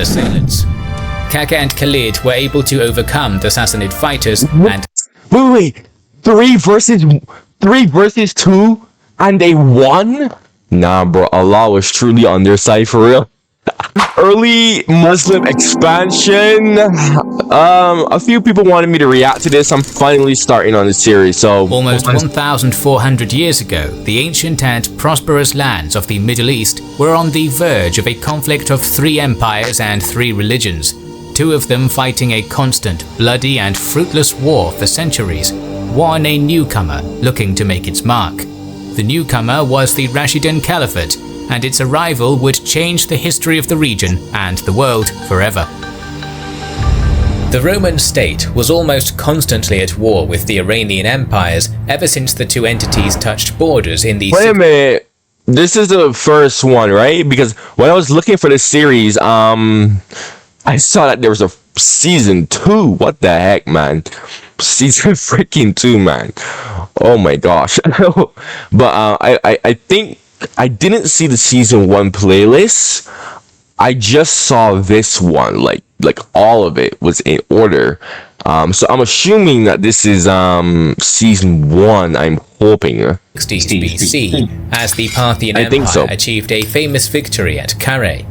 assailants. Kaka and Khalid were able to overcome the Sassanid fighters and wait, 3 versus 2 and they won? Nah, bro, Allah was truly on their side for real. Early Muslim expansion. A few people wanted me to react to this. I'm finally starting on the series. So almost 1,400 years ago, the ancient and prosperous lands of the Middle East were on the verge of a conflict of 3 empires and 3 religions, 2 of them fighting a constant, bloody and fruitless war for centuries. One a newcomer looking to make its mark. The newcomer was the Rashidun Caliphate, and its arrival would change the history of the region and the world forever. The Roman state was almost constantly at war with the Iranian empires ever since the 2 entities touched borders in the... Wait a minute. This is the first one, right? Because when I was looking for this series, I saw that there was a season 2. What the heck, man? Season freaking 2, man. Oh my gosh. But I think I didn't see the season 1 playlist. I just saw this one, like all of it was in order. So I'm assuming that this is season 1. I'm hoping. 60s BC, as the Parthian Empire achieved a famous victory at Carrhae.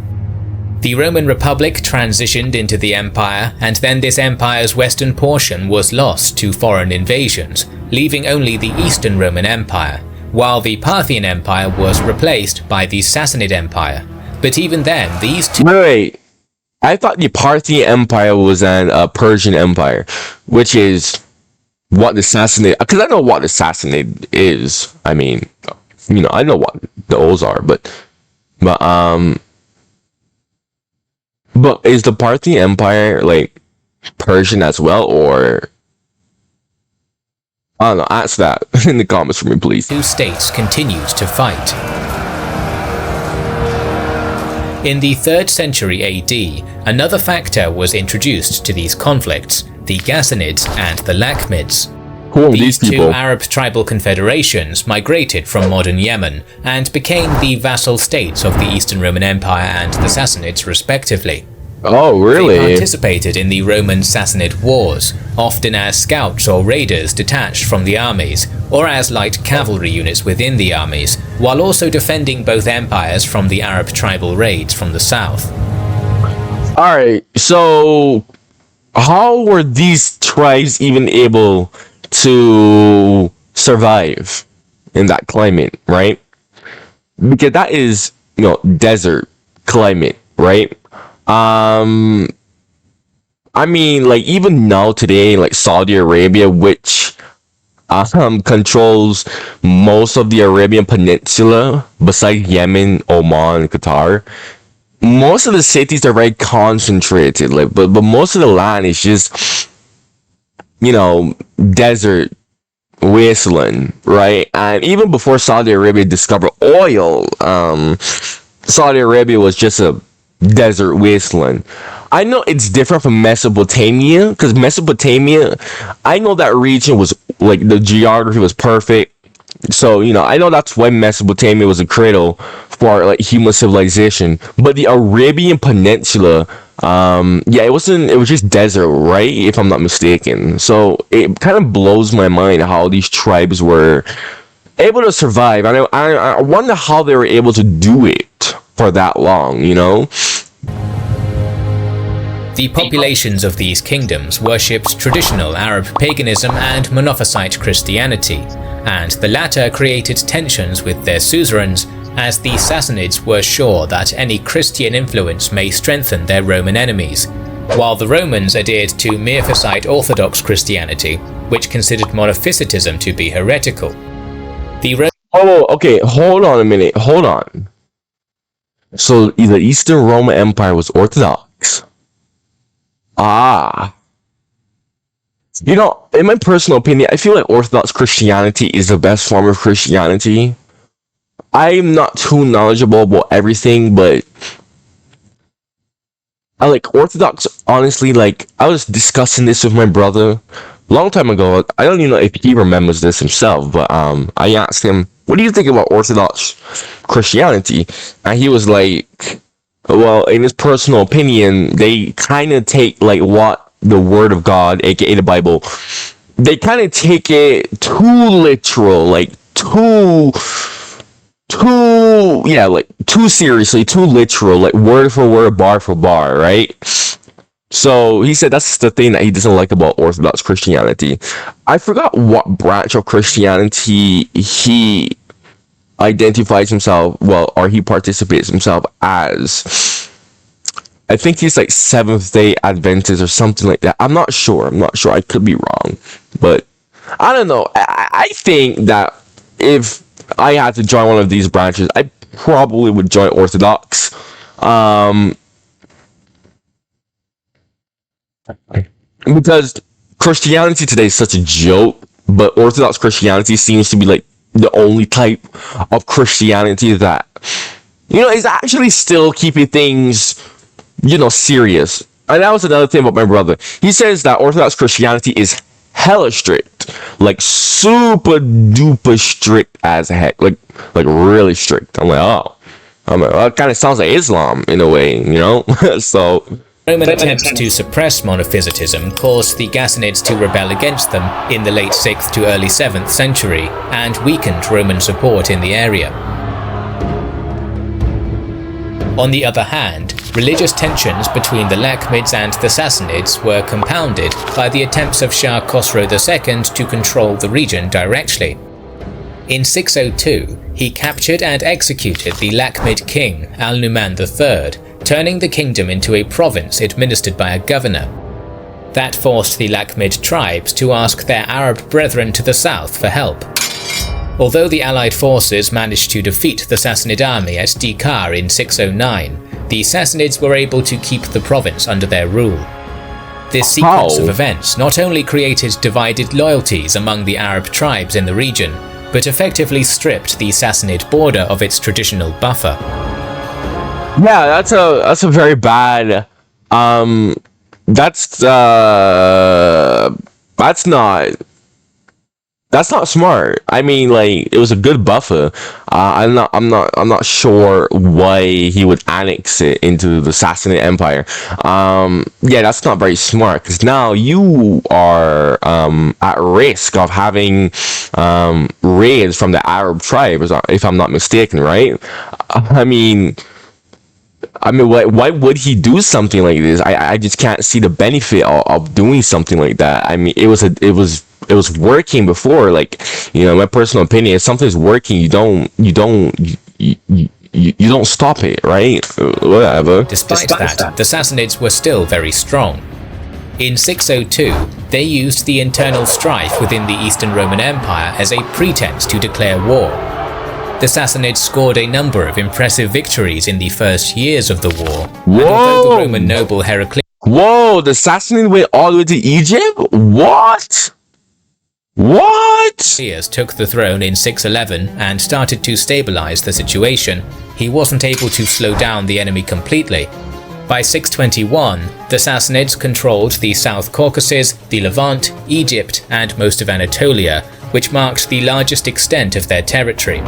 The Roman Republic transitioned into the empire, and then this empire's western portion was lost to foreign invasions, leaving only the Eastern Roman Empire, while the Parthian Empire was replaced by the Sassanid Empire. But even then, these two... Wait. I thought the Parthian Empire was a Persian Empire, which is what the Sassanid... Because I know what the Sassanid is. I mean, you know, I know what those are, but is the Parthian Empire, like, Persian as well, or... I don't know, ask that in the comments for me, please. 2 states continued to fight. In the 3rd century AD, another factor was introduced to these conflicts, the Ghassanids and the Lakhmids. Who are These these people? 2 Arab tribal confederations migrated from modern Yemen and became the vassal states of the Eastern Roman Empire and the Sassanids respectively. Oh, really? They participated in the Roman-Sassanid wars, often as scouts or raiders detached from the armies, or as light cavalry units within the armies, while also defending both empires from the Arab tribal raids from the south. Alright, so how were these tribes even able to survive in that climate, right? Because that is, you know, desert climate, right? I mean, like, even now today, like Saudi Arabia, which controls most of the Arabian Peninsula, besides Yemen, Oman, Qatar, most of the cities are very concentrated, like, but most of the land is just, you know, desert wasteland, right? And even before Saudi Arabia discovered oil, Saudi Arabia was just a desert wasteland. I know it's different from Mesopotamia, because Mesopotamia, I know that region was, like, the geography was perfect. So, you know, I know that's why Mesopotamia was a cradle for, like, human civilization. But the Arabian Peninsula, yeah, it was just desert, right? If I'm not mistaken. So it kind of blows my mind how these tribes were able to survive. And I wonder how they were able to do it for that long, you know? The populations of these kingdoms worshipped traditional Arab paganism and Monophysite Christianity, and the latter created tensions with their suzerains, as the Sassanids were sure that any Christian influence may strengthen their Roman enemies, while the Romans adhered to Miaphysite Orthodox Christianity, which considered monophysitism to be heretical. Okay, hold on a minute, hold on. So the Eastern Roman Empire was Orthodox. Ah. You know, in my personal opinion, I feel like Orthodox Christianity is the best form of Christianity. I'm not too knowledgeable about everything, but I like Orthodox, honestly. Like, I was discussing this with my brother a long time ago. I don't even know if he remembers this himself, but I asked him, what do you think about Orthodox Christianity? And he was like, well, in his personal opinion, they kind of take like what the Word of God, aka the Bible, they kind of take it too literal, like too seriously, too literal, like word for word, bar for bar, right? So he said that's the thing that he doesn't like about Orthodox Christianity. I forgot what branch of Christianity he identifies himself, or he participates himself as. I think he's like Seventh-day Adventist or something like that. I'm not sure. I could be wrong, but I don't know. I think that if I had to join one of these branches, I probably would join Orthodox. Because Christianity today is such a joke, but Orthodox Christianity seems to be like the only type of Christianity that, is actually still keeping things, serious. And that was another thing about my brother. He says that Orthodox Christianity is hella strict, like super duper strict as heck, like really strict. I'm like, well, that kind of sounds like Islam in a way, so. Roman attempts to suppress monophysitism caused the Sassanids to rebel against them in the late 6th to early 7th century and weakened Roman support in the area. On the other hand, religious tensions between the Lakhmids and the Sassanids were compounded by the attempts of Shah Khosrow II to control the region directly. In 602, he captured and executed the Lakhmid king Al-Numan III, turning the kingdom into a province administered by a governor. That forced the Lakhmid tribes to ask their Arab brethren to the south for help. Although the allied forces managed to defeat the Sassanid army at Dikar in 609, the Sassanids were able to keep the province under their rule. This sequence of events not only created divided loyalties among the Arab tribes in the region, but effectively stripped the Sassanid border of its traditional buffer. Yeah, that's a very bad. That's not smart. I mean, like, it was a good buffer. I'm not sure why he would annex it into the Sassanid Empire. Yeah, that's not very smart, because now you are at risk of having raids from the Arab tribes, if I'm not mistaken, right? I mean, why would he do something like this? I just can't see the benefit of doing something like that. I mean, it was working before. Like, my personal opinion, if something's working, you don't stop it, right? Whatever. Despite that, the Sassanids were still very strong. In 602, they used the internal strife within the Eastern Roman Empire as a pretense to declare war. The Sassanids scored a number of impressive victories in the first years of the war. Whoa! And although the Roman noble Heraclius the Sassanid went all the way to Egypt? What? took the throne in 611 and started to stabilize the situation, he wasn't able to slow down the enemy completely. By 621, the Sassanids controlled the South Caucasus, the Levant, Egypt, and most of Anatolia, which marked the largest extent of their territory.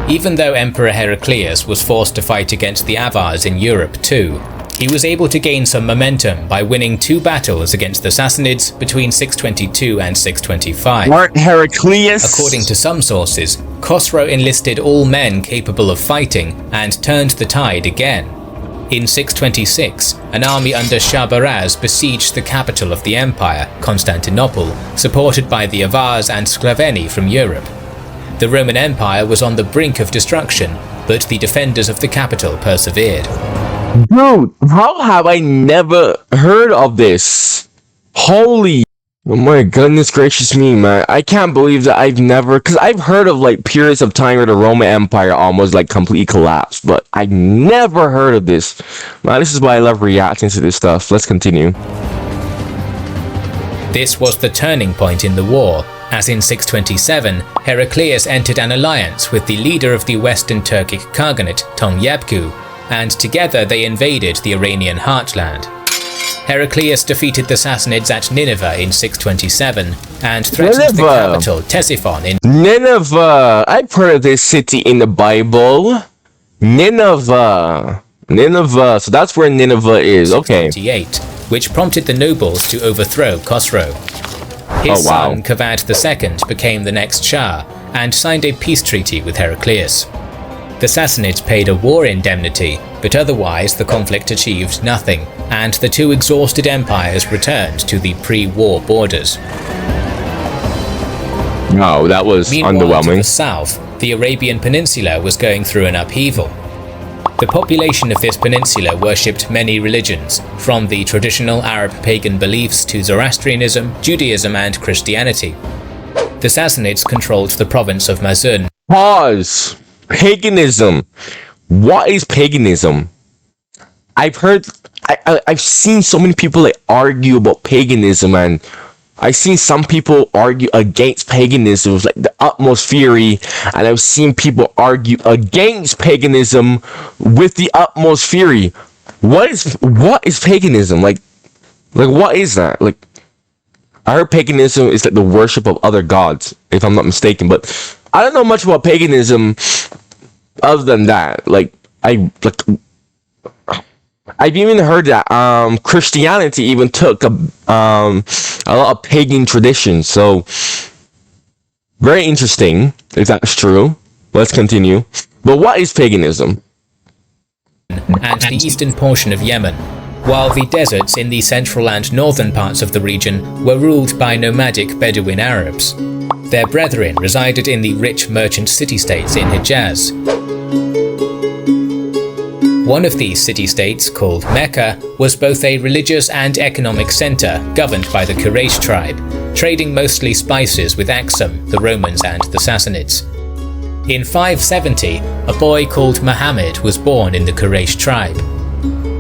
Even though Emperor Heraclius was forced to fight against the Avars in Europe too, he was able to gain some momentum by winning 2 battles against the Sassanids between 622 and 625. According to some sources, Khosrow enlisted all men capable of fighting and turned the tide again. In 626, an army under Shahrbaraz besieged the capital of the empire, Constantinople, supported by the Avars and Sclaveni from Europe. The Roman Empire was on the brink of destruction, but the defenders of the capital persevered. Dude, how have I never heard of this? Holy... Oh my goodness gracious me, man. I can't believe that because I've heard of like periods of time where the Roman Empire almost like completely collapsed, but I never heard of this. Man, this is why I love reacting to this stuff. Let's continue. This was the turning point in the war, as in 627, Heraclius entered an alliance with the leader of the Western Turkic Khaganate, Tongyaku, and together they invaded the Iranian heartland. Heraclius defeated the Sassanids at Nineveh in 627 and threatened the capital, Ctesiphon, in Nineveh! I've heard of this city in the Bible. Nineveh. So that's where Nineveh is. Okay. 628, which prompted the nobles to overthrow Khosrow. His son Kavad II became the next Shah and signed a peace treaty with Heraclius. The Sassanids paid a war indemnity, but otherwise the conflict achieved nothing, and the two exhausted empires returned to the pre-war borders. No, that was underwhelming. To the south, the Arabian Peninsula was going through an upheaval. The population of this peninsula worshipped many religions, from the traditional Arab pagan beliefs to Zoroastrianism, Judaism and Christianity. The Sassanids controlled the province of Mazun. Pause. Paganism. What is paganism? I've seen so many people like argue about paganism, and I've seen some people argue against paganism with like the utmost fury, and I've seen people argue against paganism with the utmost fury. What is paganism? Like what is that? Like, I heard paganism is like the worship of other gods, if I'm not mistaken, but I don't know much about paganism other than that. I've even heard that Christianity even took a lot of pagan traditions. So very interesting if that's true. Let's continue. But what is paganism? And the eastern portion of Yemen, while the deserts in the central and northern parts of the region were ruled by nomadic Bedouin Arabs. Their brethren resided in the rich merchant city-states in Hijaz. One of these city-states, called Mecca, was both a religious and economic center governed by the Quraysh tribe, trading mostly spices with Aksum, the Romans and the Sassanids. In 570, a boy called Muhammad was born in the Quraysh tribe.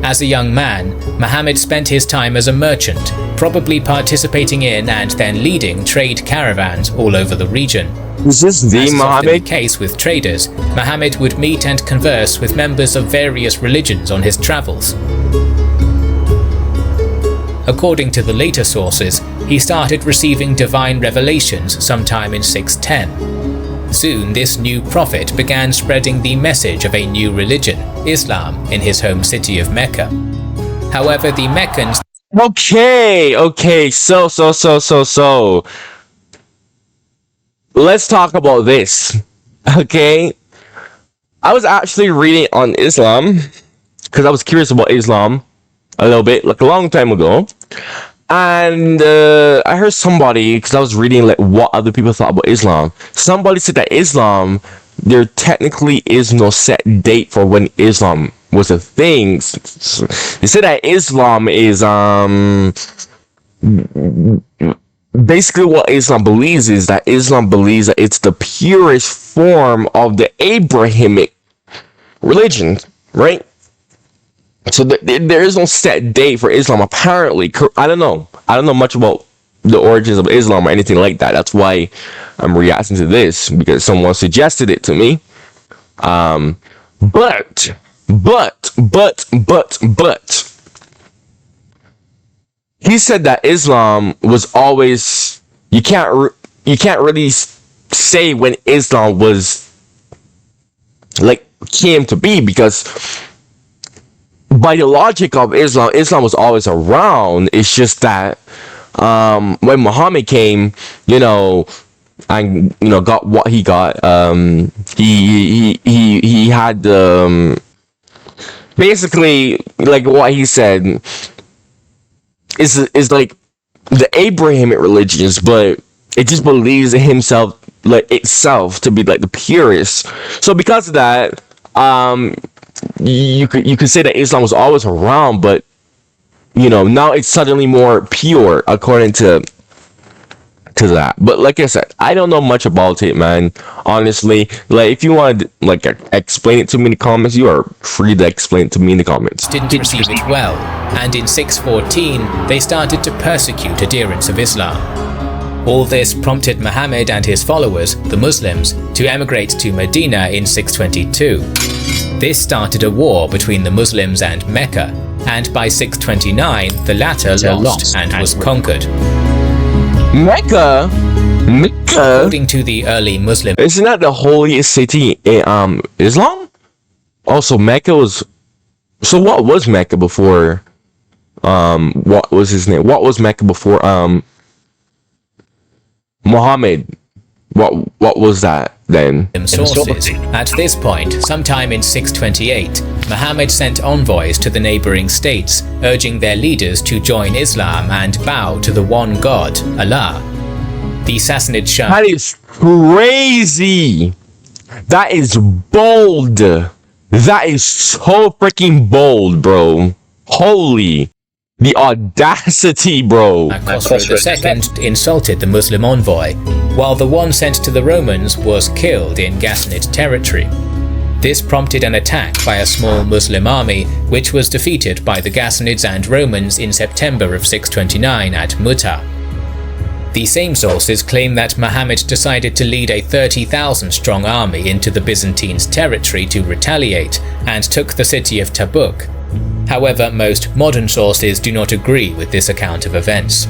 As a young man, Muhammad spent his time as a merchant, probably participating in and then leading trade caravans all over the region. Is this the Muhammad? As is often the case with traders, Muhammad would meet and converse with members of various religions on his travels. According to the later sources, he started receiving divine revelations sometime in 610. Soon this new prophet began spreading the message of a new religion, Islam, in his home city of Mecca. However, the Meccans... Okay, so. Let's talk about this, okay? I was actually reading on Islam, because I was curious about Islam a little bit, like a long time ago. And I heard somebody, because I was reading like what other people thought about Islam. Somebody said that Islam, there technically is no set date for when Islam was a thing. They said that Islam is basically what Islam believes is that Islam believes that it's the purest form of the Abrahamic religion, right? So there is no set date for Islam, apparently. I don't know much about the origins of Islam or anything like that. That's why I'm reacting to this, because someone suggested it to me. But he said that Islam was always, you can't really say when Islam was like came to be, because by the logic of Islam was always around. It's just that when Muhammad came, and got what he got, he had basically, like what he said is like the Abrahamic religions, but it just believes in himself, like itself, to be like the purest. So because of that, you could say that Islam was always around, but now it's suddenly more pure according to that. But like I said, I don't know much about it, man. Honestly, like if you want to like explain it to me in the comments, you are free to explain it to me in the comments. Didn't receive it well, and in 614 they started to persecute adherents of Islam. All this prompted Muhammad and his followers, the Muslims, to emigrate to Medina in 622. This started a war between the Muslims and Mecca, and by 629 the latter lost and was conquered. Mecca? According to the early Muslim... Isn't that the holiest city in Islam? Also, Mecca was. So what was Mecca before? What was his name? What was Mecca before? Muhammad. What was that then? Sources. At this point, sometime in 628, Muhammad sent envoys to the neighboring states, urging their leaders to join Islam and bow to the one God, Allah. The Sassanid Shah. That is crazy. That is bold. That is so freaking bold, bro. Holy. The audacity, bro. Khosrow II insulted the Muslim envoy, while the one sent to the Romans was killed in Ghassanid territory. This prompted an attack by a small Muslim army, which was defeated by the Ghassanids and Romans in September of 629 at Mu'tah. The same sources claim that Muhammad decided to lead a 30,000-strong army into the Byzantines' territory to retaliate, and took the city of Tabuk. However, most modern sources do not agree with this account of events.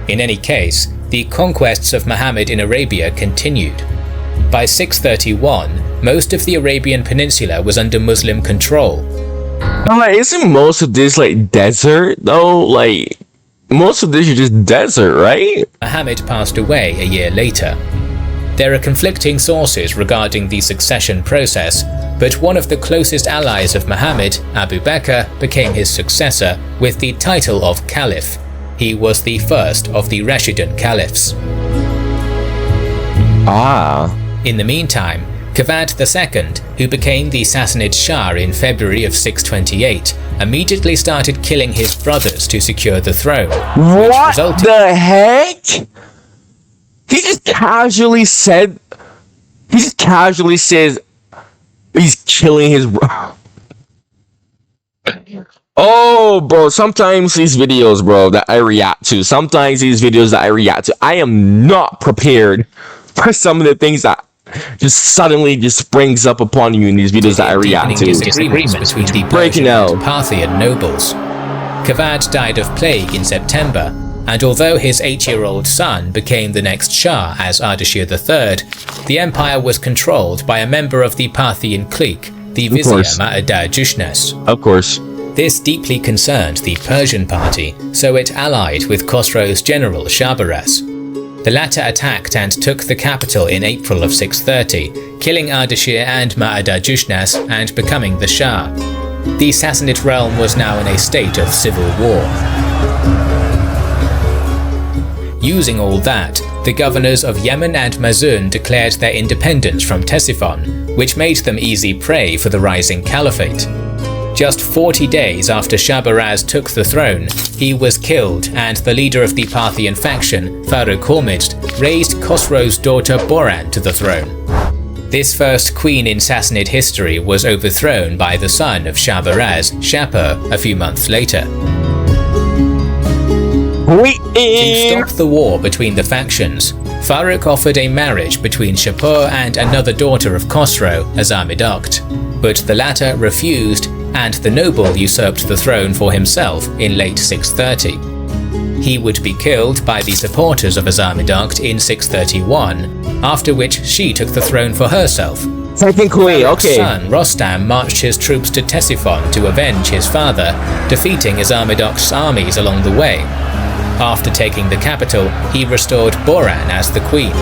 In any case, the conquests of Muhammad in Arabia continued. By 631, most of the Arabian Peninsula was under Muslim control. Isn't most of this like desert though? Like, most of this is just desert, right? Muhammad passed away a year later. There are conflicting sources regarding the succession process, but one of the closest allies of Muhammad, Abu Bakr, became his successor with the title of Caliph. He was the first of the Rashidun Caliphs. In the meantime, Kavad II, who became the Sassanid Shah in February of 628, immediately started killing his brothers to secure the throne. What the heck? He just casually says he's killing his bro. Oh, bro, sometimes these videos, bro, that I react to, I am not prepared for some of the things that just suddenly just springs up upon you in these videos that I react to. Disagreements between the Persian and Parthian nobles. Kavad died of plague in September, and although his 8-year-old son became the next Shah as Ardashir III, the empire was controlled by a member of the Parthian clique, the Vizier Ma'adad Jushnas. Of course. This deeply concerned the Persian party, so it allied with Khosrow's general Shahrbaraz. The latter attacked and took the capital in April of 630, killing Ardashir and Ma'adad Jushnas and becoming the Shah. The Sassanid realm was now in a state of civil war. Using all that, the governors of Yemen and Mazun declared their independence from Ctesiphon, which made them easy prey for the rising caliphate. Just 40 days after Shahrbaraz took the throne, he was killed, and the leader of the Parthian faction, Farrukh Hormizd, raised Khosrow's daughter Boran to the throne. This first queen in Sassanid history was overthrown by the son of Shahrbaraz, Shapur, a few months later. To stop the war between the factions, Farrukh offered a marriage between Shapur and another daughter of Khosrow, Azarmidokht, but the latter refused, and the noble usurped the throne for himself in late 630. He would be killed by the supporters of Azarmidokht in 631, after which she took the throne for herself. Technically, okay. His son Rostam marched his troops to Ctesiphon to avenge his father, defeating Azarmidokht's armies along the way. After taking the capital, he restored Boran as the queen.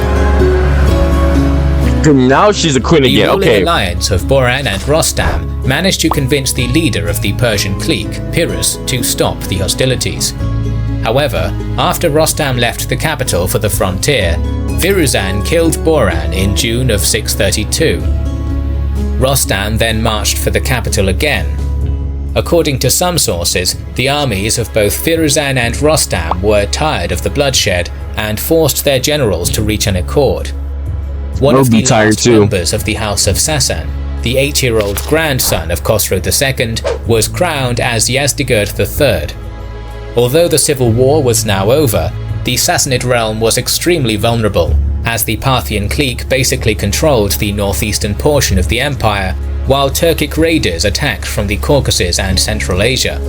Now she's a queen again, okay. The ruling alliance of Boran and Rostam managed to convince the leader of the Persian clique, Piruz, to stop the hostilities. However, after Rostam left the capital for the frontier, Firuzan killed Boran in June of 632. Rostam then marched for the capital again. According to some sources, the armies of both Firuzan and Rostam were tired of the bloodshed and forced their generals to reach an accord. One of the last members of the House of Sassan, the 8-year-old grandson of Khosrow II, was crowned as Yazdegerd III. Although the civil war was now over, the Sassanid realm was extremely vulnerable, as the Parthian clique basically controlled the northeastern portion of the empire, while Turkic raiders attacked from the Caucasus and Central Asia.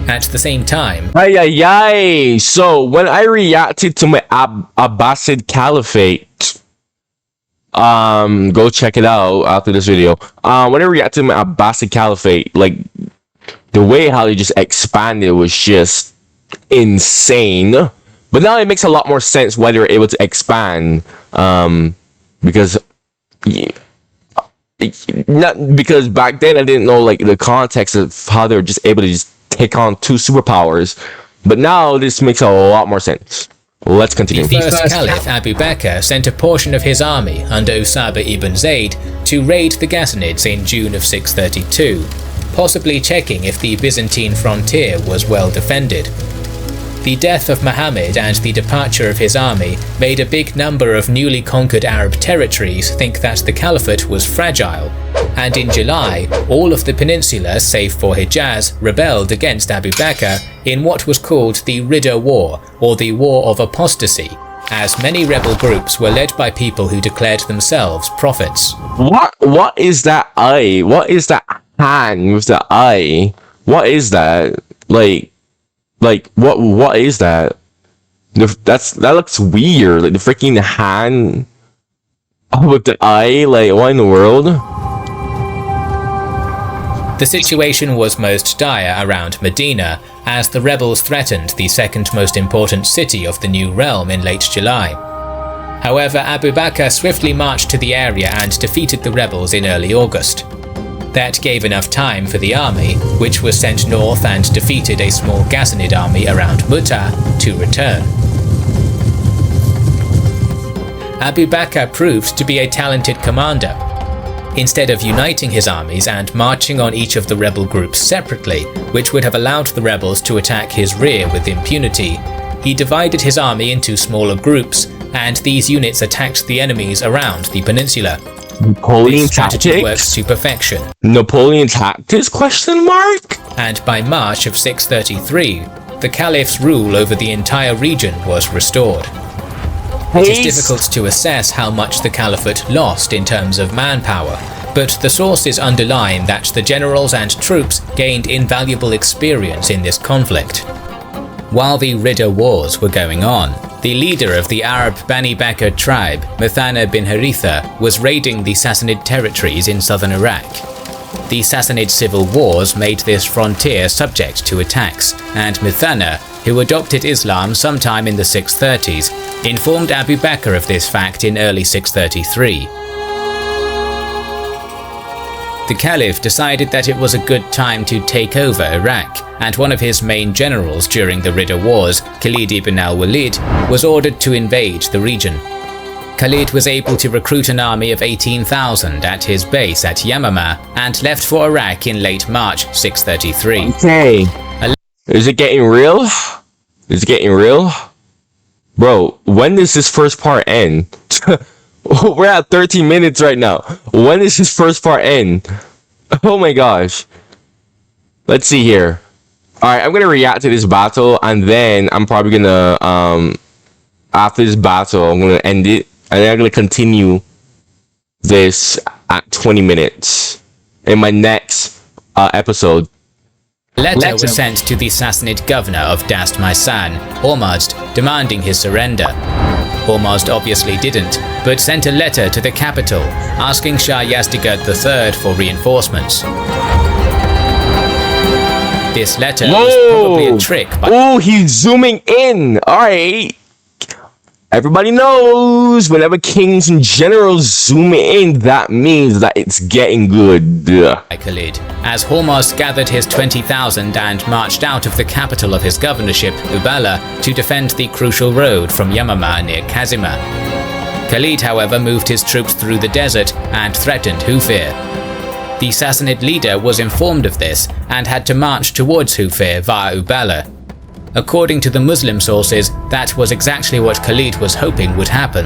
At the same time, so when I reacted to my Abbasid Caliphate, Go check it out after this video. Whenever we got to the Abbasid Caliphate, like the way how they just expanded was just insane. But now it makes a lot more sense why they were able to expand. Because not because back then I didn't know like the context of how they were just able to just take on two superpowers. But now this makes a lot more sense. Let's continue. The first Caliph, Abu Bakr, sent a portion of his army under Usama ibn Zayd to raid the Sassanids in June of 632, possibly checking if the Byzantine frontier was well defended. The death of Muhammad and the departure of his army made a big number of newly conquered Arab territories think that the Caliphate was fragile, and in July, all of the peninsula save for Hijaz rebelled against Abu Bakr in what was called the Ridda War, or the War of Apostasy, as many rebel groups were led by people who declared themselves prophets. What is that eye? What is that hand with the eye? What is that? Like what is that? That looks weird. Like the freaking hand with the eye. Like what in the world? The situation was most dire around Medina, as the rebels threatened the second most important city of the new realm in late July. However, Abu Bakr swiftly marched to the area and defeated the rebels in early August. That gave enough time for the army, which was sent north and defeated a small Sassanid army around Mu'tah, to return. Abu Bakr proved to be a talented commander. Instead of uniting his armies and marching on each of the rebel groups separately, which would have allowed the rebels to attack his rear with impunity, he divided his army into smaller groups, and these units attacked the enemies around the peninsula. Napoleon This strategy tactics? works to perfection. Napoleon tactics? Question mark? And by March of 633, the Caliph's rule over the entire region was restored. It is difficult to assess how much the Caliphate lost in terms of manpower, but the sources underline that the generals and troops gained invaluable experience in this conflict. While the Ridda Wars were going on, the leader of the Arab Bani Bakr tribe, Muthanna bin Haritha, was raiding the Sassanid territories in southern Iraq. The Sassanid civil wars made this frontier subject to attacks, and Muthanna, who adopted Islam sometime in the 630s, informed Abu Bakr of this fact in early 633. The Caliph decided that it was a good time to take over Iraq, and one of his main generals during the Ridda Wars, Khalid ibn al-Walid, was ordered to invade the region. Khalid was able to recruit an army of 18,000 at his base at Yamamah and left for Iraq in late March 633. Okay. Is it getting real? Is it getting real? Bro, when does this first part end? We're at 13 minutes right now. When does this first part end? Oh my gosh. Let's see here. Alright, I'm gonna react to this battle, and then I'm probably gonna after this battle I'm gonna end it, and then I'm gonna continue this at 20 minutes in my next episode. A letter was sent to the Sassanid governor of Dast Maisan, Hormozd, demanding his surrender. Hormozd obviously didn't, but sent a letter to the capital asking Shah Yazdegerd III for reinforcements. This letter was probably a trick. Oh, he's zooming in. Alright. Everybody knows whenever kings and generals zoom in, that means that it's getting good. Khalid, as Hormozd gathered his 20,000 and marched out of the capital of his governorship, Uballa, to defend the crucial road from Yamamah near Kazima. Khalid, however, moved his troops through the desert and threatened Hufir. The Sassanid leader was informed of this and had to march towards Hufir via Uballa. According to the Muslim sources, that was exactly what Khalid was hoping would happen.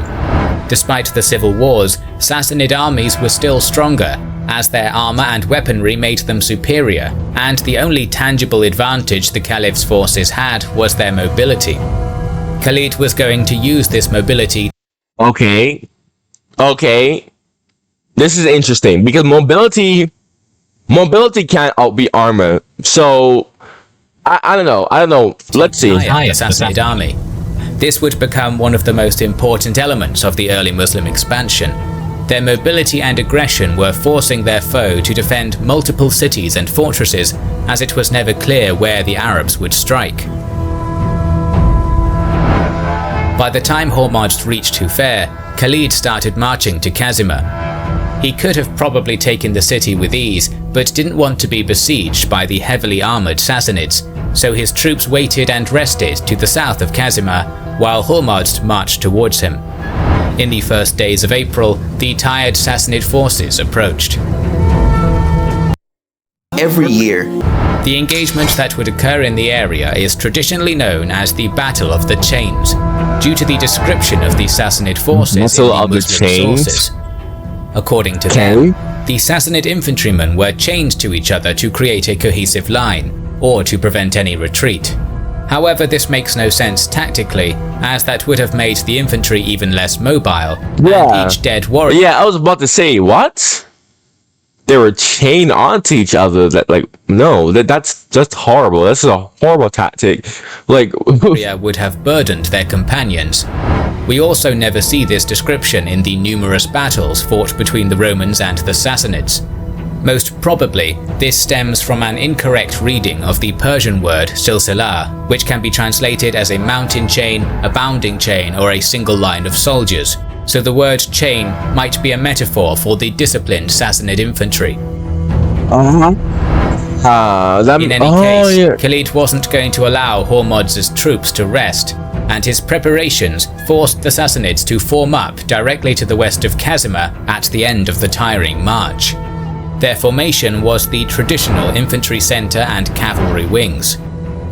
Despite the civil wars, Sassanid armies were still stronger, as their armor and weaponry made them superior, and the only tangible advantage the Caliph's forces had was their mobility. Khalid was going to use this mobility. Okay. This is interesting because mobility can't outbe armor. So I don't know. Let's see. Sassanid army. This would become one of the most important elements of the early Muslim expansion. Their mobility and aggression were forcing their foe to defend multiple cities and fortresses, as it was never clear where the Arabs would strike. By the time Hormozd reached Hufeir, Khalid started marching to Kazima. He could have probably taken the city with ease, but didn't want to be besieged by the heavily armoured Sassanids, so his troops waited and rested to the south of Kazima, while Hormozd marched towards him. In the first days of April, the tired Sassanid forces approached. Every year, the engagement that would occur in the area is traditionally known as the Battle of the Chains, due to the description of the Sassanid forces in the Muslim sources. According to them, the Sassanid infantrymen were chained to each other to create a cohesive line, or to prevent any retreat. However, this makes no sense tactically, as that would have made the infantry even less mobile, and each dead warrior... Yeah, I was about to say, what? They were chained onto each other. That's just horrible. That's a horrible tactic. Would have burdened their companions. We also never see this description in the numerous battles fought between the Romans and the Sassanids. Most probably, this stems from an incorrect reading of the Persian word silsilah, which can be translated as a mountain chain, a bounding chain, or a single line of soldiers. So the word chain might be a metaphor for the disciplined Sassanid infantry. In any case, Khalid wasn't going to allow Hormozd's troops to rest, and his preparations forced the Sassanids to form up directly to the west of Kazima at the end of the tiring march. Their formation was the traditional infantry center and cavalry wings.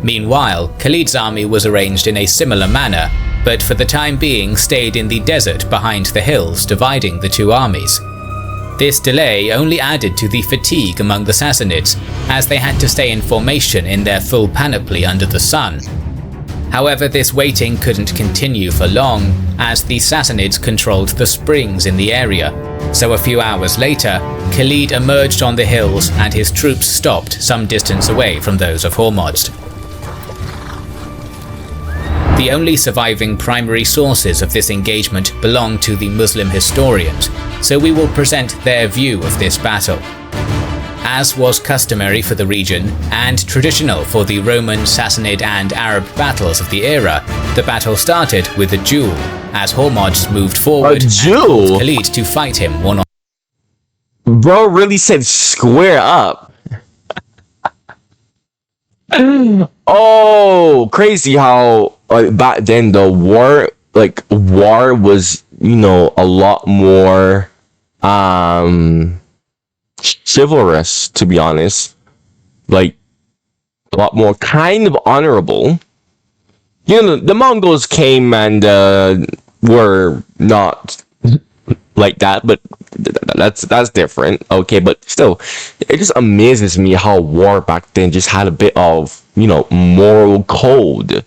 Meanwhile, Khalid's army was arranged in a similar manner, but for the time being stayed in the desert behind the hills dividing the two armies. This delay only added to the fatigue among the Sassanids, as they had to stay in formation in their full panoply under the sun. However, this waiting couldn't continue for long, as the Sassanids controlled the springs in the area, so a few hours later, Khalid emerged on the hills and his troops stopped some distance away from those of Hormozd. The only surviving primary sources of this engagement belong to the Muslim historians, so we will present their view of this battle. As was customary for the region, and traditional for the Roman, Sassanid and Arab battles of the era, the battle started with a duel, as Hormozd moved forward and called Khalid to fight him one-on-one. Bro really said square up. Oh, crazy how back then the war was, a lot more chivalrous, to be honest. A lot more kind of honorable. The Mongols came and were not like that, but that's different. Okay, but still, it just amazes me how war back then just had a bit of, moral code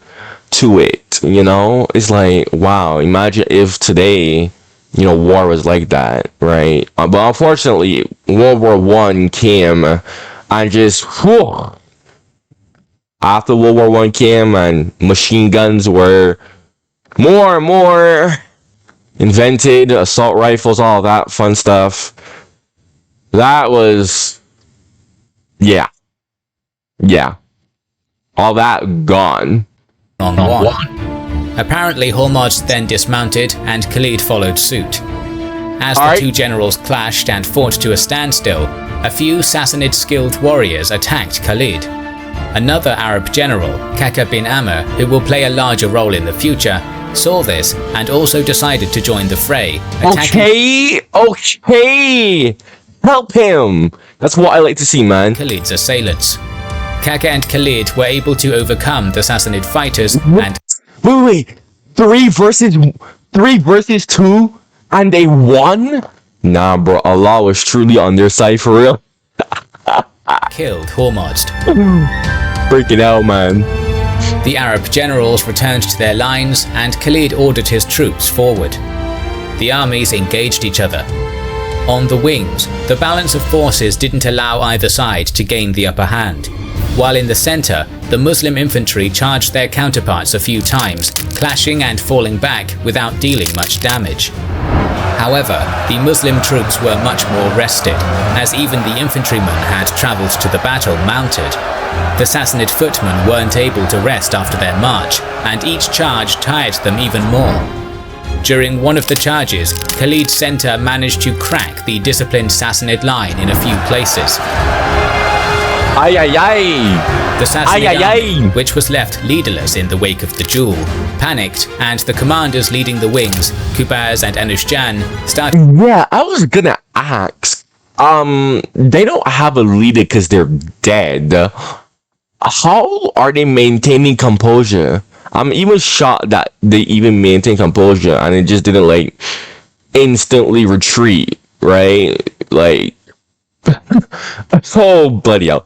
to it. It's like, wow, imagine if today, war was like that, right? But unfortunately, World War One came and just after World War One came and machine guns were more and more invented, assault rifles, all that fun stuff. That was, yeah, all that gone. Apparently, Hormozd then dismounted and Khalid followed suit. As the two generals clashed and fought to a standstill, a few Sassanid skilled warriors attacked Khalid. Another Arab general, Kaka bin Amr, who will play a larger role in the future, saw this and also decided to join the fray, attacking Okay! Help him! That's what I like to see, man. Khalid's assailants. Kaka and Khalid were able to overcome the Sassanid fighters and... Wait! 3 versus 2 and they won? Nah, bro, Allah was truly on their side for real. killed Hormozd. Freaking out, man. The Arab generals returned to their lines and Khalid ordered his troops forward. The armies engaged each other. On the wings, the balance of forces didn't allow either side to gain the upper hand, while in the center, the Muslim infantry charged their counterparts a few times, clashing and falling back without dealing much damage. However, the Muslim troops were much more rested, as even the infantrymen had travelled to the battle mounted. The Sassanid footmen weren't able to rest after their march, and each charge tired them even more. During one of the charges, Khalid's centre managed to crack the disciplined Sassanid line in a few places. Ay ay ay! The Sassanid Ay, ay, army, ay. which was left leaderless in the wake of the duel, panicked, and the commanders leading the wings, Qubaz and Anushjan, started. Yeah, I was gonna ask. They don't have a leader because they're dead. How are they maintaining composure? I'm even shocked that they even maintain composure and it just didn't like instantly retreat, right? Like, oh bloody hell!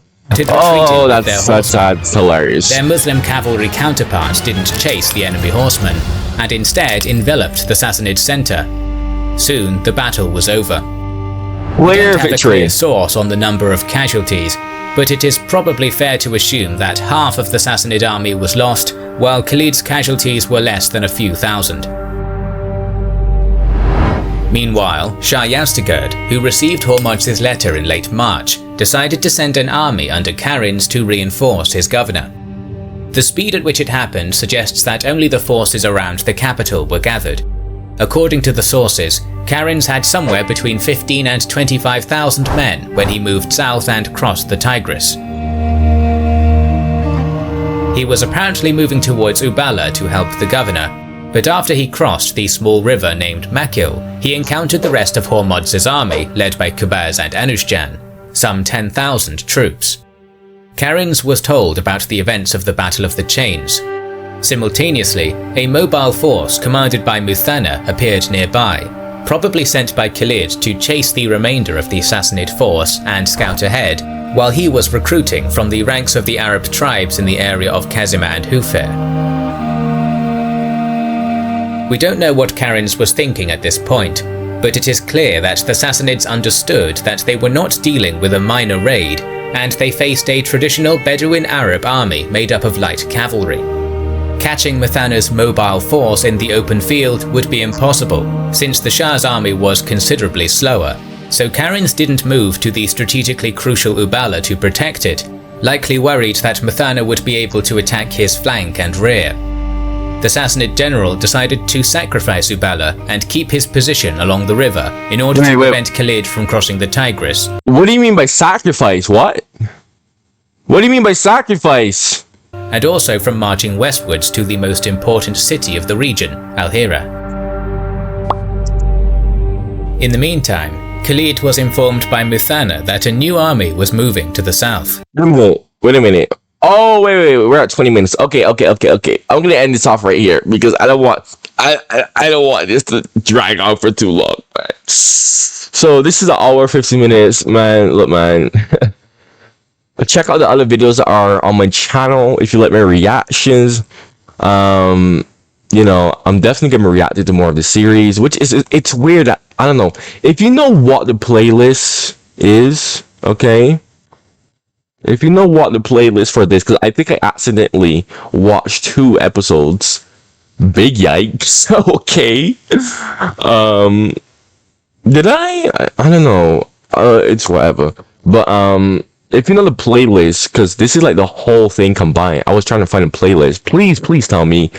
Oh, that's hilarious. Their Muslim cavalry counterparts didn't chase the enemy horsemen, and instead enveloped the Sassanid centre. Soon the battle was over. We don't have a clear source on the number of casualties, but it is probably fair to assume that half of the Sassanid army was lost, while Khalid's casualties were less than a few thousand. Meanwhile, Shah Yazdegerd, who received Hormozd's letter in late March, decided to send an army under Karinz to reinforce his governor. The speed at which it happened suggests that only the forces around the capital were gathered. According to the sources, Karinz had somewhere between 15 and 25,000 men when he moved south and crossed the Tigris. He was apparently moving towards Uballa to help the governor, but after he crossed the small river named Makil, he encountered the rest of Hormozd's army led by Qubaz and Anushjan, some 10,000 troops. Karinz was told about the events of the Battle of the Chains. Simultaneously, a mobile force commanded by Muthanna appeared nearby, probably sent by Khalid to chase the remainder of the Sassanid force and scout ahead, while he was recruiting from the ranks of the Arab tribes in the area of Kazima and Hufir. We don't know what Karinz was thinking at this point, but it is clear that the Sassanids understood that they were not dealing with a minor raid, and they faced a traditional Bedouin Arab army made up of light cavalry. Catching Muthanna's mobile force in the open field would be impossible, since the Shah's army was considerably slower, so Karinz didn't move to the strategically crucial Uballa to protect it, likely worried that Muthanna would be able to attack his flank and rear. The Sassanid general decided to sacrifice Uballa and keep his position along the river in order to prevent Khalid from crossing the Tigris. What do you mean by sacrifice? What? What do you mean by sacrifice? And also from marching westwards to the most important city of the region, Al-Hira. In the meantime, Khalid was informed by Muthanna that a new army was moving to the south. Wait a minute. Oh, wait, we're at 20 minutes. Okay. I'm gonna end this off right here because I don't want this to drag on for too long. Man. So this is an hour 15 minutes, man. Look, man. Check out the other videos that are on my channel if you like my reactions. You know, I'm definitely gonna react to more of the series, which is it's weird that I don't know if you know what the playlist is, okay? If you know what the playlist for this, because I think I accidentally watched 2 episodes. Big yikes. Okay. Did I don't know. It's whatever. But if you know the playlist, because this is like the whole thing combined. I was trying to find a playlist. Please tell me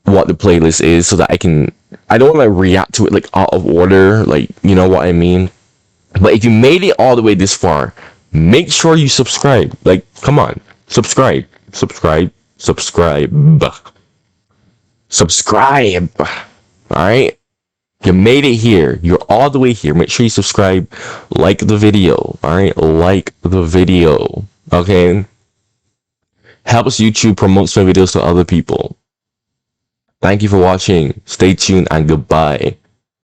what the playlist is so that I don't want to like, react to it like out of order. Like, you know what I mean? But if you made it all the way this far, make sure you subscribe. Like, come on. Subscribe. Alright? You made it here. You're all the way here. Make sure you subscribe. Like the video. Alright? Like the video. Okay? Helps YouTube promote my videos to other people. Thank you for watching. Stay tuned and goodbye.